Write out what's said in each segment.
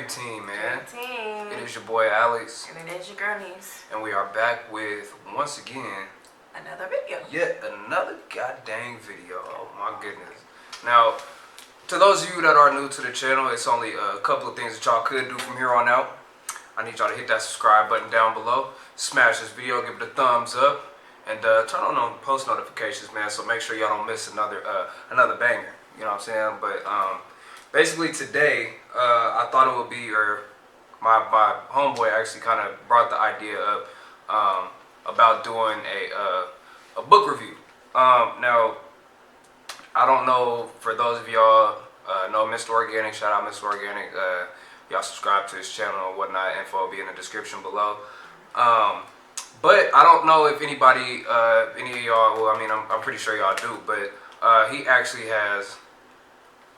Dream Team, man. Dream Team. It is your boy Alex. And it is your girl Niece. And we are back with, once again, another video. Yet another goddamn video. Oh my goodness. Now, to those of you that are new to the channel, it's only a couple of things that y'all could do from here on out. I need y'all to hit that subscribe button down below. Smash this video, give it a thumbs up. And turn on post notifications, man, so make sure y'all don't miss another banger. You know what I'm saying? But basically today, I thought it would be, or my homeboy actually kind of brought the idea up about doing a book review. Now, I don't know, for those of y'all know Mr. Organik, shout out Mr. Organik. Y'all subscribe to his channel and whatnot. Info will be in the description below. But I don't know if anybody, any of y'all, well, I mean, I'm pretty sure y'all do, but he actually has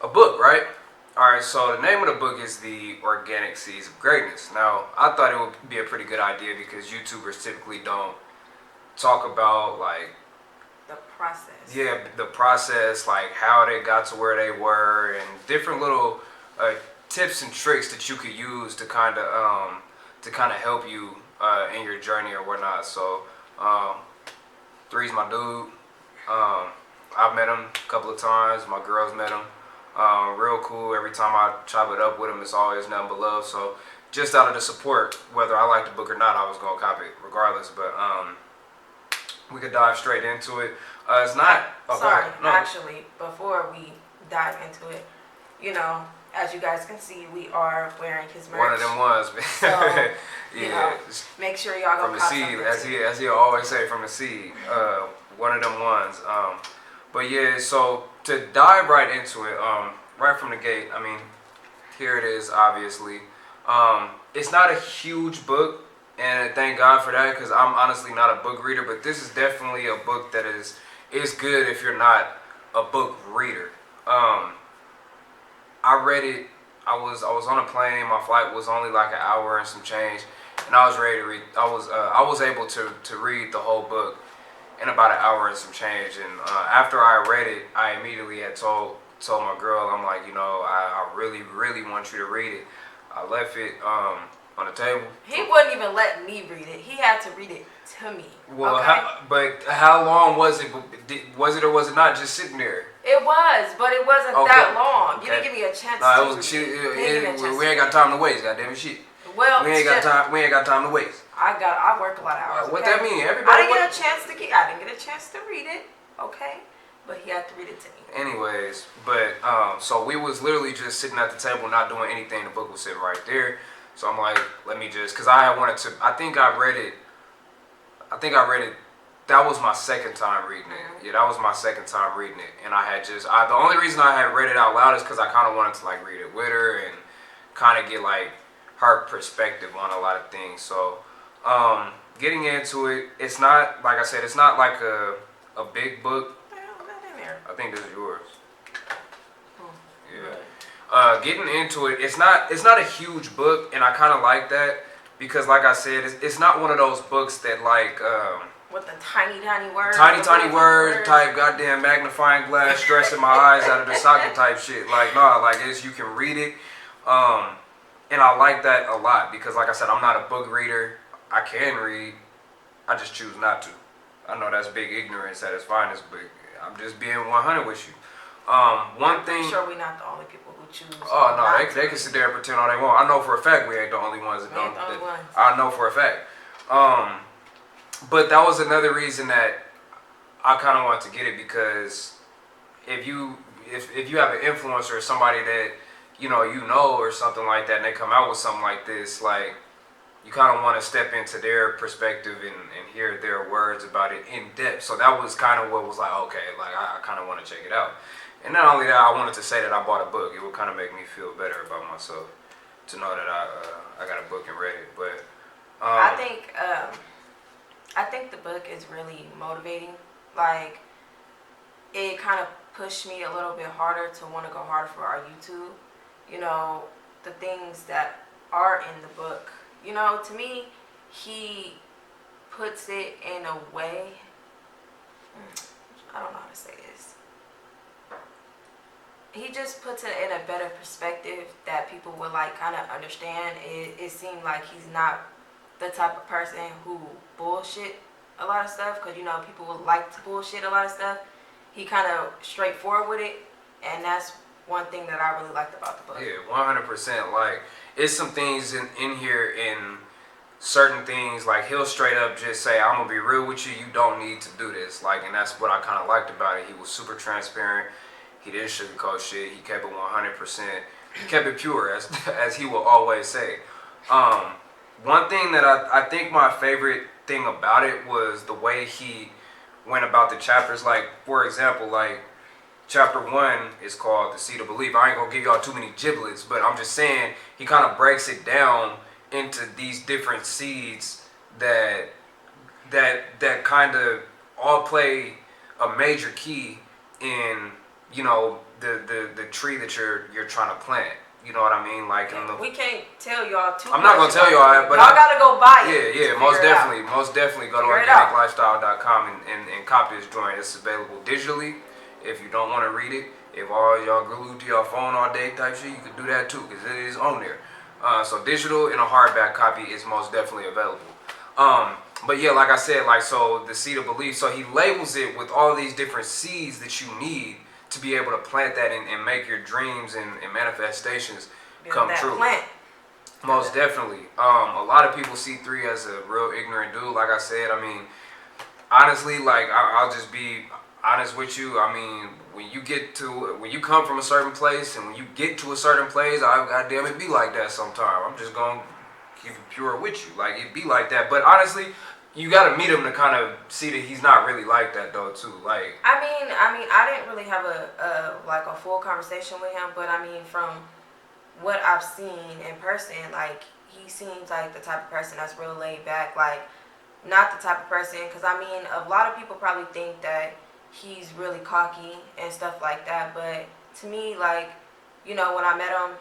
a book, right? Alright, so the name of the book is The Organic Seeds of Greatness. Now, I thought it would be a pretty good idea because YouTubers typically don't talk about, like, the process. Yeah, the process, like how they got to where they were, and different little tips and tricks that you could use to kind of help you in your journey or whatnot. So, Three's my dude. I've met him a couple of times. My girls met him. Real cool. Every time I chop it up with him, it's always nothing but love. So, just out of the support, whether I like the book or not, I was gonna copy it regardless. But we could dive straight into it. It's not. Actually, before we dive into it, you know, as you guys can see, we are wearing his merch. One of them ones, man. So, yeah. You know, make sure y'all go from the seed, as he'll always say, from the seed. One of them ones. But yeah, so to dive right into it, right from the gate. I mean, here it is. Obviously, it's not a huge book, and thank God for that, because I'm honestly not a book reader. But this is definitely a book that is good if you're not a book reader. I read it. I was on a plane. My flight was only like an hour and some change, and I was ready to read. I was able to read the whole book in about an hour and some change. And after I read it, I immediately had told my girl, I'm like, you know, I really want you to read it. I left it on the table. He wouldn't even let me read it. He had to read it to me. Well, okay? How long was it? Was it or was it not just sitting there? It was, but it wasn't that long. You didn't give me a chance to. We ain't got time to waste, goddamn shit. Well, we ain't got time to waste. I work a lot of hours. What okay? that mean? I didn't get a chance to read it. Okay, but he had to read it to me. Anyways, but so we was literally just sitting at the table, not doing anything. The book was sitting right there. So I'm like, let me just, because I wanted to. I think I read it. That was my second time reading it. Yeah, that was my second time reading it. And I had just, the only reason I had read it out loud is because I kind of wanted to like read it with her and kind of get like her perspective on a lot of things. So, getting into it, it's not, like I said, it's not like a big book. I think this is yours. Yeah. Getting into it, it's not a huge book, and I kind of like that because, like I said, it's not one of those books that like with the tiny words. Tiny words type goddamn magnifying glass stressing my eyes out of the socket type shit. Like, nah, like you can read it. And I like that a lot because, like I said, I'm not a book reader. I can read. I just choose not to. I know that's big ignorance at its finest, but I'm just being 100 with you. One thing. I'm sure we're not the only people who choose. Oh no, they can sit there and pretend all they want. I know for a fact we ain't the only ones that don't. I know for a fact. But that was another reason that I kind of wanted to get it because if you have an influencer or somebody that you know or something like that, and they come out with something like this, like you kind of want to step into their perspective and hear their words about it in depth. So that was kind of what was like, okay, like I kind of want to check it out. And not only that, I wanted to say that I bought a book. It would kind of make me feel better about myself to know that I got a book and read it. But I think the book is really motivating. Like, it kind of pushed me a little bit harder to want to go harder for our YouTube. You know, the things that are in the book. You know, to me, he puts it in a way. I don't know how to say this. he just puts it in a better perspective that people would like kind of understand. It seemed like he's not the type of person who bullshit a lot of stuff, because you know people would like to bullshit a lot of stuff. He kind of straightforward with it, and that's one thing that I really liked about the book. Yeah, 100%. Like, it's some things in here, in certain things, like he'll straight up just say, I'm gonna be real with you, you don't need to do this. Like, and that's what I kind of liked about it. He was super transparent. He didn't sugarcoat shit. He kept it 100%. He kept it pure, as he will always say. One thing that I think my favorite thing about it was the way he went about the chapters. Like, for example, like chapter 1 is called The Seed of Belief. I ain't gonna give y'all too many giblets, but I'm just saying he kind of breaks it down into these different seeds that kind of all play a major key in, you know, the tree that you're trying to plant. You know what I mean? Like, we can't tell y'all too much. I'm not gonna tell y'all, but y'all gotta go buy it. Yeah, most definitely go to organiklifestyle.com and copy this joint. It's available digitally if you don't want to read it. If all y'all glued to your phone all day type shit, you can do that too, because it is on there. So digital and a hardback copy is most definitely available. But yeah, like I said, like, so the seed of belief. So he labels it with all these different seeds that you need to be able to plant that and make your dreams and manifestations come true. Plant. Most definitely. A lot of people see 3 as a real ignorant dude. Like I said, I mean, honestly, like, I'll just be honest with you. I mean, when you come from a certain place and when you get to a certain place, goddamn, it be like that sometimes. I'm just gonna keep it pure with you. Like, it be like that. But honestly, you gotta meet him to kind of see that he's not really like that though too. Like, I mean, I didn't really have a full conversation with him, but I mean, from what I've seen in person, like, he seems like the type of person that's real laid back. Like, not the type of person, because I mean, a lot of people probably think that he's really cocky and stuff like that, but to me, like, you know, when I met him,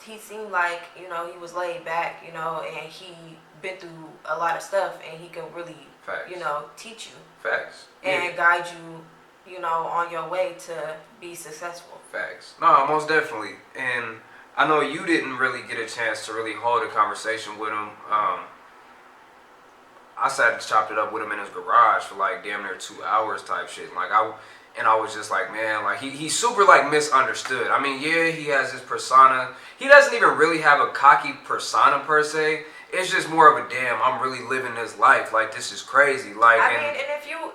he seemed like, you know, he was laid back, you know, and he been through a lot of stuff, and he can really, facts. You know, teach you. Facts. And guide you, you know, on your way to be successful. Facts. No, most definitely. And I know you didn't really get a chance to really hold a conversation with him. I sat and chopped it up with him in his garage for like damn near 2 hours type shit. Like, I was just like, man, like, he's super like misunderstood. I mean, yeah, he has this persona. He doesn't even really have a cocky persona per se. It's just more of a damn, I'm really living this life. Like, this is crazy. Like, I mean, and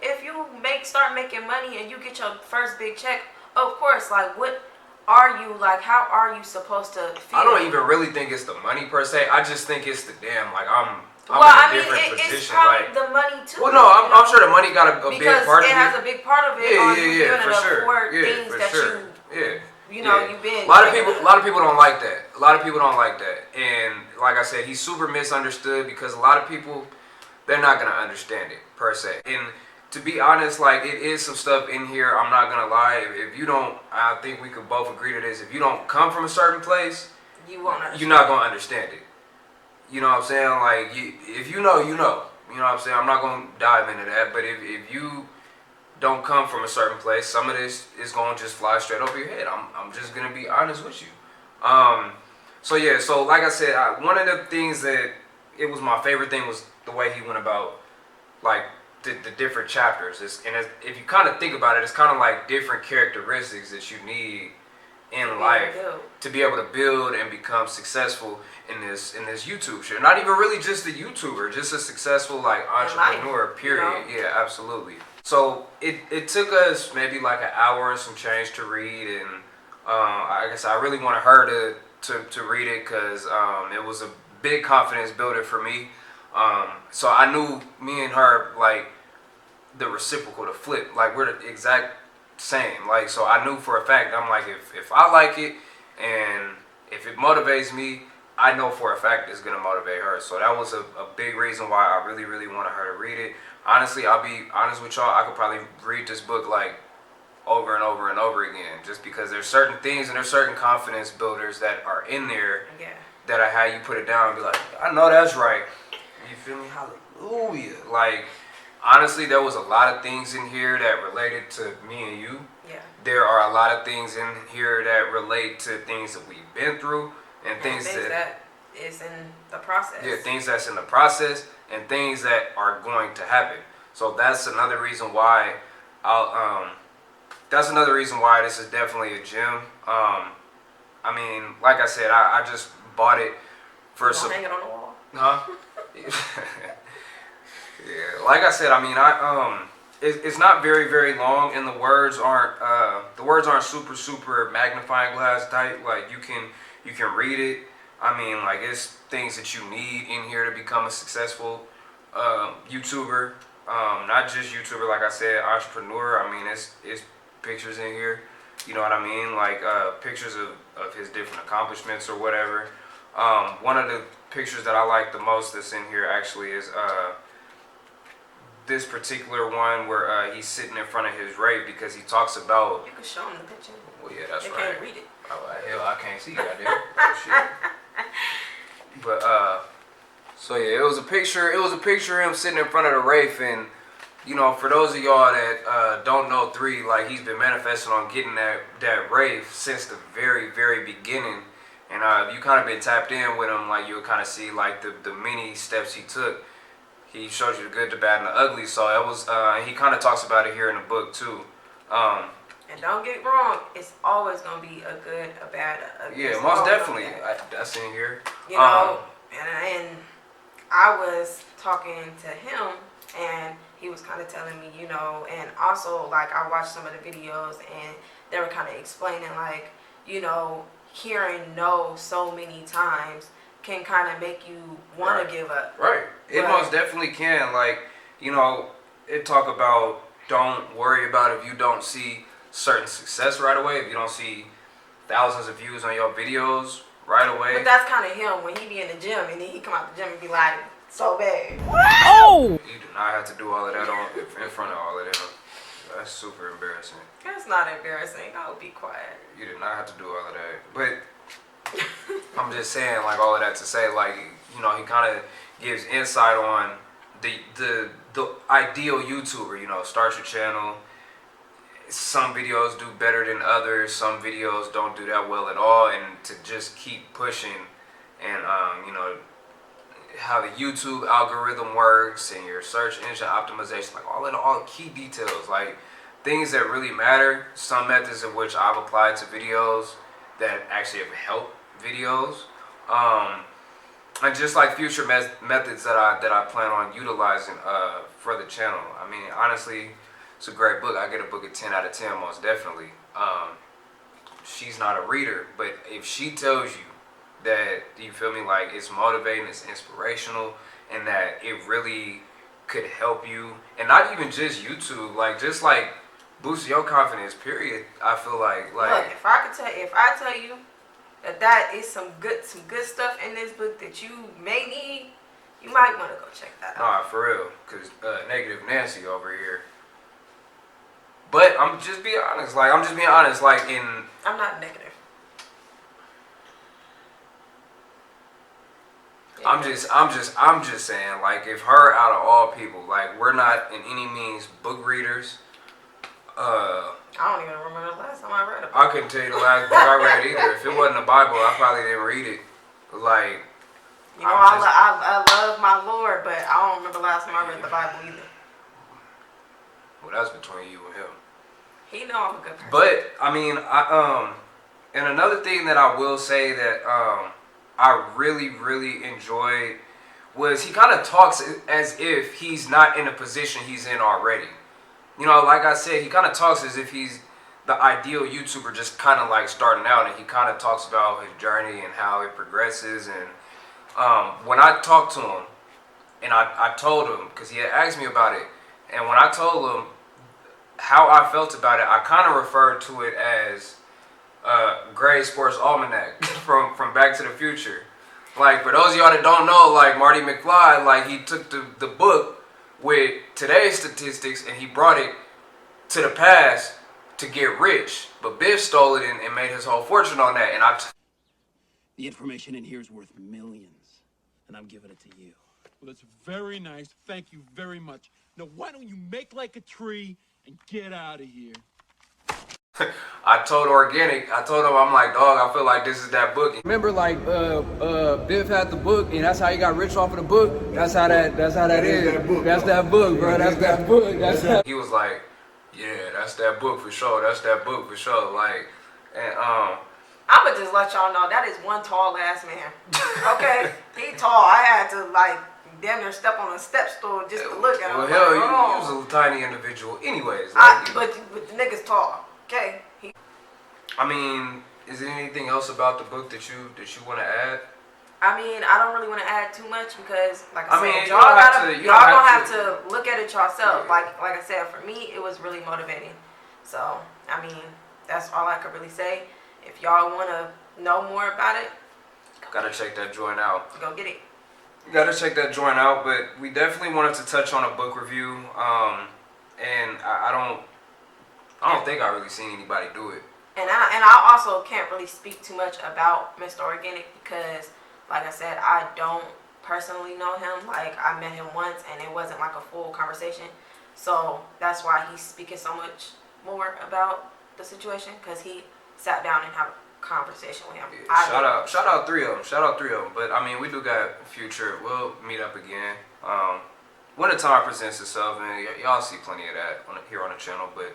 if you start making money and you get your first big check, of course, like, what are you, like, how are you supposed to feel? I don't even really think it's the money per se. I just think it's the damn, like, I'm well, in a different position. It's probably like, the money too. Well, no, I'm sure the money got a big part of it. Because it has a big part of it on you doing for sure. things for that sure. you know, you've been. A lot of people don't like that. A lot of people don't like that. And like I said, he's super misunderstood because a lot of people, they're not gonna understand it per se. And to be honest, like, it is some stuff in here. I'm not gonna lie. If you don't, I think we could both agree to this. If you don't come from a certain place, you won't understand. You're not gonna understand it. You know what I'm saying? Like, if you know, you know. You know what I'm saying? I'm not gonna dive into that. But if you don't come from a certain place, some of this is gonna just fly straight over your head. I'm just gonna be honest with you. So yeah, so like I said, one of the things that it was my favorite thing was the way he went about, like, the different chapters. If you kind of think about it, it's kind of like different characteristics that you need in life to be able to build and become successful in this YouTube shit. Not even really just a YouTuber, just a successul, like, entrepreneur, period. You know? Yeah, absolutely. So it took us maybe like an hour and some change to read, and I guess I really wanted her to read it because it was a big confidence builder for me. So I knew me and her, like, the reciprocal, the flip, like, we're the exact same. Like, so I knew for a fact, I'm like, if I like it and if it motivates me, I know for a fact it's gonna motivate her. So that was a big reason why I really, really wanted her to read it. Honestly, I'll be honest with y'all, I could probably read this book like over and over and over again, just because there's certain things and there's certain confidence builders that are in there that I had you put it down and be like, I know that's right. You feel me? Hallelujah. Like, honestly, there was a lot of things in here that related to me and you. Yeah. There are a lot of things in here that relate to things that we've been through and things that is in the process. Yeah, things that's in the process and things that are going to happen. So that's another reason why that's another reason why this is definitely a gem. I mean, like I said, I just bought it for some. Hang it on the wall. Huh? Yeah, like I said, I mean, it's not very long, and the words aren't super magnifying glass type. Like you can read it. I mean, like it's things that you need in here to become a successful YouTuber. Not just YouTuber, like I said, entrepreneur. I mean, it's pictures in here. You know what I mean? Like pictures of his different accomplishments or whatever. One of the pictures that I like the most that's in here actually is this particular one where he's sitting in front of his rave because he talks about. You can show him the picture. Well, yeah, that's right. They can't read it. Oh, hell, I can't see. Goddamn. Oh, shit. But so yeah, it was a picture. It was a picture of him sitting in front of the Wraith, and you know, for those of y'all that don't know 3, like he's been manifesting on getting that Wraith since the very beginning, and you kind of been tapped in with him, like you'll kind of see like the many steps he took. He shows you the good, the bad, and the ugly. So it was. He kind of talks about it here in the book too. And don't get wrong, it's always gonna be a good, a bad, a ugly. Yeah, most definitely. That's in here. You know, and I was talking to him, and he was kind of telling me, you know, and also like I watched some of the videos, and they were kind of explaining like, you know, hearing no so many times can kind of make you want to give up. Right. It most definitely can. Like, you know, it talk about don't worry about if you don't see certain success right away, if you don't see thousands of views on your videos right away. But that's kind of him when he be in the gym and then he come out the gym and be like, so bad. Oh! You do not have to do all of that in front of all of them. That's super embarrassing. That's not embarrassing. I'll be quiet. You did not have to do all of that. But I'm just saying, like, all of that to say, like, you know, he kind of gives insight on the ideal YouTuber. You know, start your channel. Some videos do better than others. Some videos don't do that well at all. And to just keep pushing, and you know, how the YouTube algorithm works and your search engine optimization, like all key details, like things that really matter. Some methods of which I've applied to videos that actually have helped videos, and just like future methods that I plan on utilizing for the channel. I mean, honestly, it's a great book. I get a book at 10 out of 10 most definitely. She's not a reader, but if she tells you that, you feel me, like it's motivating, it's inspirational, and that it really could help you, and not even just YouTube, like just like boost your confidence, period. I feel like look, if I tell you that is some good stuff in this book that you may need, you might want to go check that out. Nah, for real, cause Negative Nancy over here. But I'm just being honest, like I'm not negative. I'm just saying, like, if her out of all people, like, we're not in any means book readers. I don't even remember the last time I read a book. I couldn't tell you the last book I read either. If it wasn't the Bible, I probably didn't read it. Like, you know, I love my Lord, but I don't remember the last time I read the Bible either. Well, that's between you and him. He know I'm a good person. But I mean, and another thing that I will say that I really enjoyed was he kind of talks as if he's not in a position he's in already. You know, like I said, he kind of talks as if he's the ideal YouTuber, just kind of like starting out, and he kind of talks about his journey and how it progresses. And when I talked to him, and I told him, because he had asked me about it, and when I told him how I felt about it, I kind of referred to it as Gray Sports Almanac from Back to the Future. Like, for those of y'all that don't know, like Marty McFly, like he took the book with today's statistics and he brought it to the past to get rich. But Biff stole it and made his whole fortune on that. And the information in here is worth millions, and I'm giving it to you. Well, that's very nice. Thank you very much. Now, why don't you make like a tree and get out of here? I told Organik, I told him, I'm like, dog, I feel like this is that book. Remember, like, Biff had the book, and that's how he got rich off of the book. That's how that is. That's that book, bro. That's that book. That's that. He was like, yeah, that's that book for sure. That's that book for sure. Like, and I'ma just let y'all know that is one tall ass man. Okay, he tall. I had to like damn near step on a step stool just to look at him. Well, Like, hell, oh. you was a tiny individual, anyways. Like, but the nigga's tall. Okay. I mean, is there anything else about the book that you want to add? I mean, I don't really want to add too much because, like I said, y'all gonna have to look at it yourself. Yeah. Like I said, for me, it was really motivating. So, I mean, that's all I could really say. If y'all want to know more about it, gotta check that joint out. go get it. You gotta check that joint out. But we definitely wanted to touch on a book review. And I don't think I really seen anybody do it. And I also can't really speak too much about Mr. Organik because, like I said, I don't personally know him. Like, I met him once and it wasn't like a full conversation. So that's why he's speaking so much more about the situation, because he sat down and had a conversation with him. Yeah, shout out three of them. But I mean, we do got future. We'll meet up again. When the time presents itself, and y'all see plenty of that here on the channel. But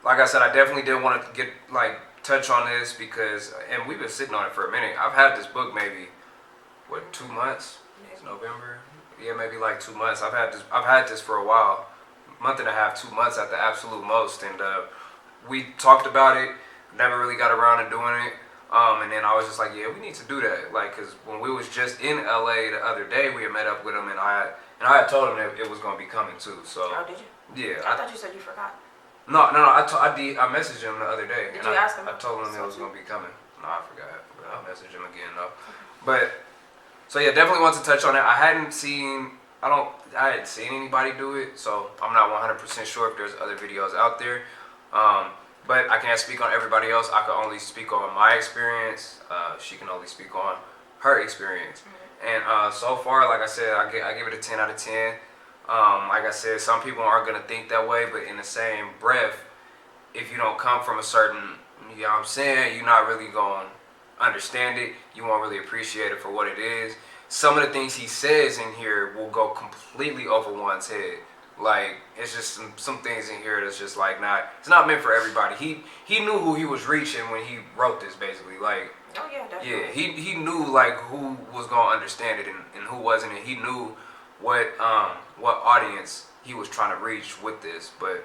like I said, I definitely did want to touch on this because, and we've been sitting on it for a minute. I've had this book maybe 2 months? It's November. Yeah, maybe like 2 months. I've had this for a while, month and a half, 2 months at the absolute most. And we talked about it, never really got around to doing it. And then I was just like, yeah, we need to do that. Like, cause when we was just in LA the other day, we had met up with him, and I had told him that it was gonna be coming too. So. Oh, did you? Yeah. I thought you said you forgot. No. I messaged him the other day. Did you ask him? I told him it was gonna be coming. No, I forgot. But I'll message him again though. But so yeah, definitely want to touch on it. I hadn't seen anybody do it, so I'm not 100% sure if there's other videos out there. But I can't speak on everybody else. I can only speak on my experience. She can only speak on her experience. And so far, like I said, I give it a 10 out of 10. Like I said, some people aren't going to think that way, but in the same breath, if you don't come from a certain, you know what I'm saying, you're not really going to understand it. You won't really appreciate it for what it is. Some of the things he says in here will go completely over one's head. Like, it's just some things in here that's just like it's not meant for everybody. He knew who he was reaching when he wrote this, basically. Like, oh yeah, definitely. yeah, he knew like who was gonna understand it and who wasn't, and he knew what audience he was trying to reach with this. But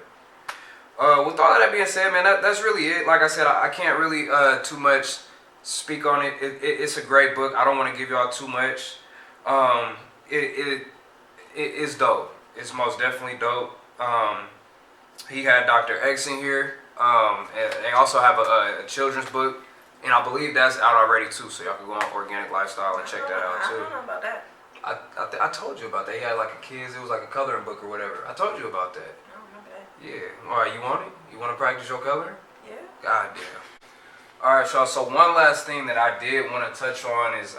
with all of that being said, man, that's really it. Like I said, I can't really too much speak on it. It's a great book. I don't want to give y'all too much. It's dope. It's most definitely dope. He had Dr. X in here. And they also have a children's book, and I believe that's out already too. So y'all can go on Organic Lifestyle and check that out too. I don't know about that. I told you about that. He had like a kids. It was like a coloring book or whatever. I told you about that. I don't remember that. Yeah. All right. You want it? You want to practice your coloring? Yeah. God damn. All right, y'all. So one last thing that I did want to touch on is,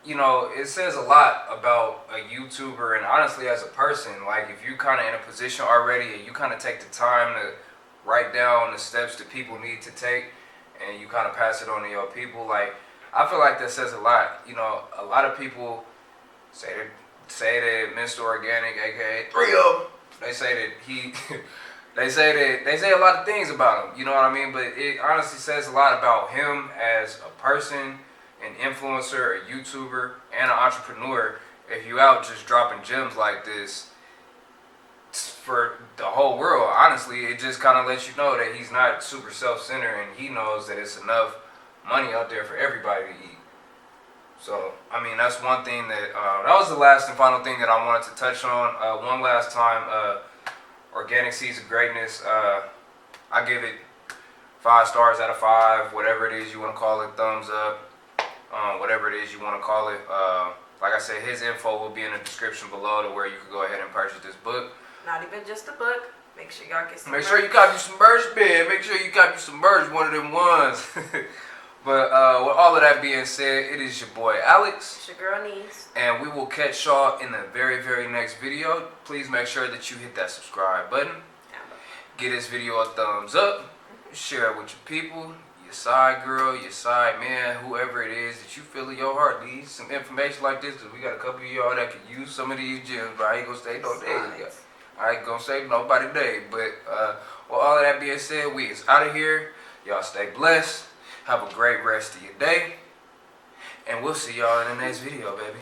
you know, it says a lot about a YouTuber and honestly as a person. Like, if you kind of in a position already and you kind of take the time to write down the steps that people need to take and you kind of pass it on to your people, like, I feel like that says a lot. You know, a lot of people say that Mr. Organik, aka three of them, they say that he, they say a lot of things about him. You know what I mean? But it honestly says a lot about him as a person, an influencer, a YouTuber, and an entrepreneur. If you out just dropping gems like this for the whole world, honestly, it just kind of lets you know that he's not super self-centered and he knows that it's enough money out there for everybody to eat. So, I mean, that's one thing that, that was the last and final thing that I wanted to touch on. One last time, Organic Seeds of Greatness, I give it 5 stars out of 5, whatever it is you want to call it, thumbs up, whatever it is you want to call it. Like I said, his info will be in the description below to where you can go ahead and purchase this book. Not even just a book. Make sure y'all get some Make sure you copy some merch, man. Make sure you copy some merch, one of them ones. But with all of that being said, it is your boy Alex. It's your girl Niece. And we will catch y'all in the very, very next video. Please make sure that you hit that subscribe button. Give this video a thumbs up. Share it with your people, your side girl, your side man, whoever it is that you feel in your heart needs some information like this. Because we got a couple of y'all that can use some of these gems. But I ain't going to say no names. I ain't going to say nobody name. But with all of that being said, we is out of here. Y'all stay blessed. Have a great rest of your day. And we'll see y'all in the next video, baby.